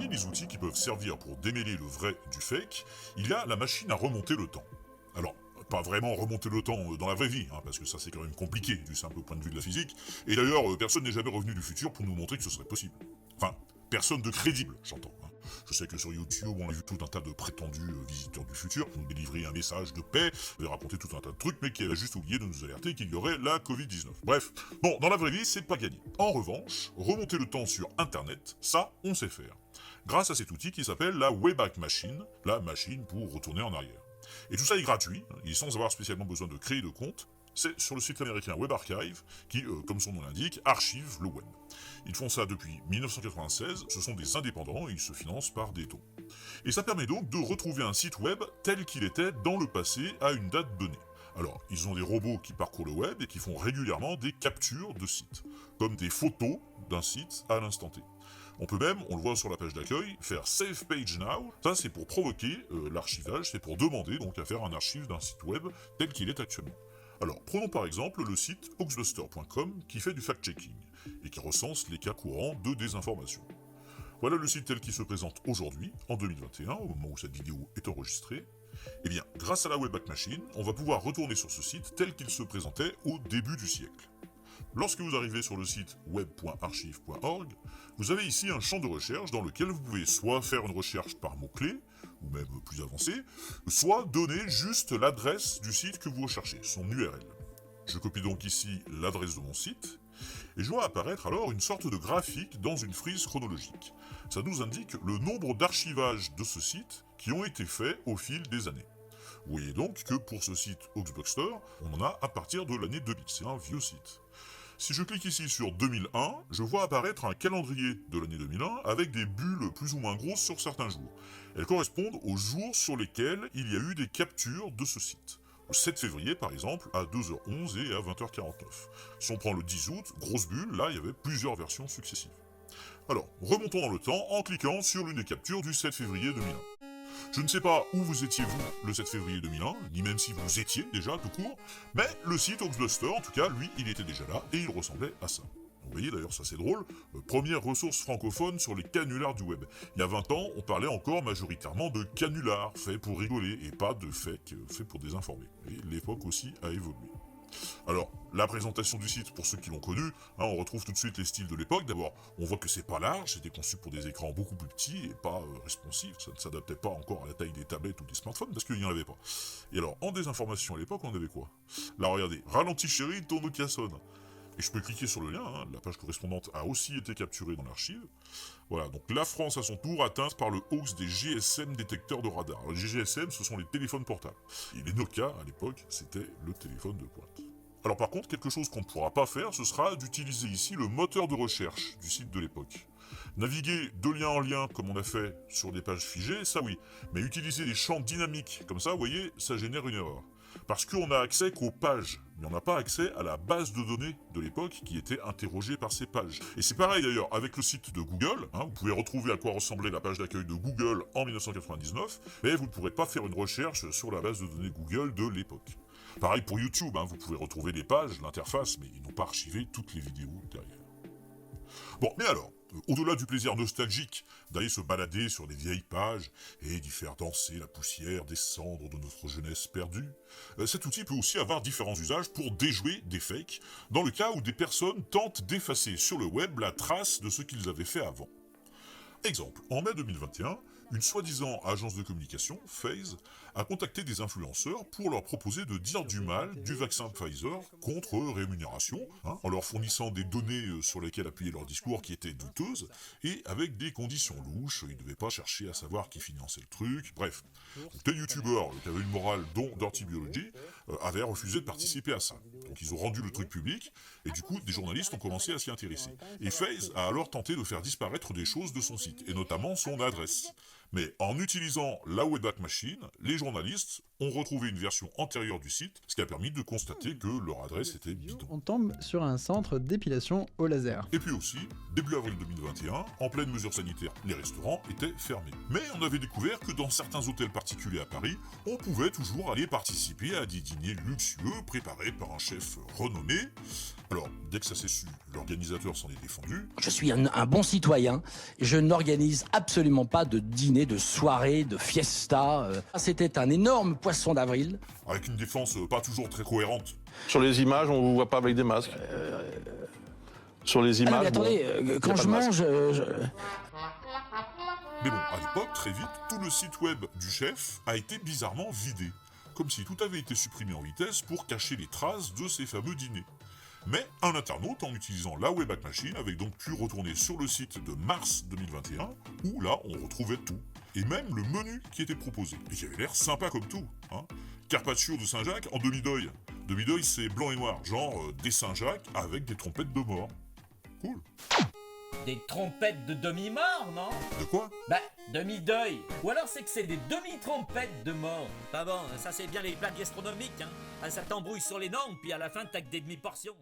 parmi les outils qui peuvent servir pour démêler le vrai du fake, il y a la machine à remonter le temps. Alors, pas vraiment remonter le temps dans la vraie vie, parce que ça c'est quand même compliqué du simple point de vue de la physique, et d'ailleurs personne n'est jamais revenu du futur pour nous montrer que ce serait possible. Enfin, personne de crédible, j'entends. Je sais que sur YouTube, on a vu tout un tas de prétendus visiteurs du futur qui nous délivraient un message de paix, et raconter tout un tas de trucs, mais qui a juste oublié de nous alerter qu'il y aurait la Covid-19. Bref, bon, dans la vraie vie, c'est pas gagné. En revanche, remonter le temps sur Internet, ça, on sait faire. Grâce à cet outil qui s'appelle la Wayback Machine, la machine pour retourner en arrière. Et tout ça est gratuit, et sans avoir spécialement besoin de créer de compte. C'est sur le site américain Web Archive, qui, comme son nom l'indique, archive le web. Ils font ça depuis 1996, ce sont des indépendants et ils se financent par des dons. Et ça permet donc de retrouver un site web tel qu'il était dans le passé à une date donnée. Alors, ils ont des robots qui parcourent le web et qui font régulièrement des captures de sites, comme des photos d'un site à l'instant T. On peut même, on le voit sur la page d'accueil, faire Save Page Now. Ça, c'est pour provoquer l'archivage, c'est pour demander donc à faire un archive d'un site web tel qu'il est actuellement. Alors, prenons par exemple le site hoaxbuster.com qui fait du fact-checking et qui recense les cas courants de désinformation. Voilà le site tel qu'il se présente aujourd'hui, en 2021, au moment où cette vidéo est enregistrée. Eh bien, grâce à la Wayback Machine, on va pouvoir retourner sur ce site tel qu'il se présentait au début du siècle. Lorsque vous arrivez sur le site web.archive.org, vous avez ici un champ de recherche dans lequel vous pouvez soit faire une recherche par mots-clés, ou même plus avancé, soit donner juste l'adresse du site que vous recherchez, son URL. Je copie donc ici l'adresse de mon site, et je vois apparaître alors une sorte de graphique dans une frise chronologique. Ça nous indique le nombre d'archivages de ce site qui ont été faits au fil des années. Vous voyez donc que pour ce site Hoaxbuster, on en a à partir de l'année 2000, c'est un vieux site. Si je clique ici sur 2001, je vois apparaître un calendrier de l'année 2001 avec des bulles plus ou moins grosses sur certains jours. Elles correspondent aux jours sur lesquels il y a eu des captures de ce site. Le 7 février par exemple, à 2h11 et à 20h49. Si on prend le 10 août, grosse bulle, là il y avait plusieurs versions successives. Alors, remontons dans le temps en cliquant sur l'une des captures du 7 février 2001. Je ne sais pas où vous étiez vous le 7 février 2001, ni même si vous étiez déjà tout court, mais le site Hoaxbuster, en tout cas, lui, il était déjà là et il ressemblait à ça. Vous voyez d'ailleurs, ça c'est drôle, première ressource francophone sur les canulars du web. Il y a 20 ans, on parlait encore majoritairement de canulars, faits pour rigoler, et pas de fake, faits pour désinformer. Et l'époque aussi a évolué. Alors, la présentation du site, pour ceux qui l'ont connu, on retrouve tout de suite les styles de l'époque. D'abord, on voit que c'est pas large, c'était conçu pour des écrans beaucoup plus petits et pas responsifs. Ça ne s'adaptait pas encore à la taille des tablettes ou des smartphones parce qu'il n'y en avait pas. Et alors, en désinformation à l'époque, on avait quoi? Là, regardez, ralenti chéri, ton Nokia sonne. Et je peux cliquer sur le lien, la page correspondante a aussi été capturée dans l'archive. Voilà, donc la France à son tour atteinte par le hoax des GSM détecteurs de radar. Alors, les GSM, ce sont les téléphones portables. Et les Nokia, à l'époque, c'était le téléphone de pointe. Alors par contre, quelque chose qu'on ne pourra pas faire, ce sera d'utiliser ici le moteur de recherche du site de l'époque. Naviguer de lien en lien, comme on a fait sur des pages figées, ça oui. Mais utiliser des champs dynamiques, comme ça, vous voyez, ça génère une erreur. Parce qu'on a accès qu'aux pages, mais on n'a pas accès à la base de données de l'époque qui était interrogée par ces pages. Et c'est pareil d'ailleurs avec le site de Google, vous pouvez retrouver à quoi ressemblait la page d'accueil de Google en 1999, mais vous ne pourrez pas faire une recherche sur la base de données Google de l'époque. Pareil pour YouTube, vous pouvez retrouver les pages, l'interface, mais ils n'ont pas archivé toutes les vidéos derrière. Bon, mais alors, au-delà du plaisir nostalgique d'aller se balader sur des vieilles pages et d'y faire danser la poussière des cendres de notre jeunesse perdue, cet outil peut aussi avoir différents usages pour déjouer des fakes, dans le cas où des personnes tentent d'effacer sur le web la trace de ce qu'ils avaient fait avant. Exemple, en mai 2021, une soi-disant agence de communication, FaZe, a contacté des influenceurs pour leur proposer de dire du mal du vaccin Pfizer contre rémunération, en leur fournissant des données sur lesquelles appuyer leur discours qui étaient douteuses, et avec des conditions louches, ils ne devaient pas chercher à savoir qui finançait le truc, bref. Donc, des youtubeurs qui avaient une morale dont Dirty Biology avaient refusé de participer à ça. Donc ils ont rendu le truc public, et du coup des journalistes ont commencé à s'y intéresser. Et FaZe a alors tenté de faire disparaître des choses de son site, et notamment son adresse. Mais en utilisant la Wayback Machine, les journalistes ont retrouvé une version antérieure du site, ce qui a permis de constater que leur adresse était bidon. On tombe sur un centre d'épilation au laser. Et puis aussi, début avril 2021, en pleine mesure sanitaire, les restaurants étaient fermés. Mais on avait découvert que dans certains hôtels particuliers à Paris, on pouvait toujours aller participer à des dîners luxueux préparés par un chef renommé. Alors, dès que ça s'est su, l'organisateur s'en est défendu. Je suis un bon citoyen, je n'organise absolument pas de dîner, de soirée, de fiesta. C'était un énorme poisson d'avril. Avec une défense pas toujours très cohérente. Sur les images, on vous voit pas avec des masques. Sur les images. Ah non, mais attendez, quand je mange. Mais bon, à l'époque, très vite, tout le site web du chef a été bizarrement vidé. Comme si tout avait été supprimé en vitesse pour cacher les traces de ces fameux dîners. Mais un internaute, en utilisant la Wayback Machine, avait donc pu retourner sur le site de mars 2021, où là, on retrouvait tout. Et même le menu qui était proposé. Et qui avait l'air sympa comme tout. Hein. Carpaccio de Saint-Jacques en demi-deuil. Demi-deuil, c'est blanc et noir, genre des Saint-Jacques avec des trompettes de mort. Cool. Des trompettes de demi-mort, non? De quoi? Bah, demi-deuil. Ou alors c'est que c'est des demi-trompettes de mort. Bah bon, ça c'est bien les plats gastronomiques, hein. Ah, ça t'embrouille sur les normes, puis à la fin t'as que des demi-portions.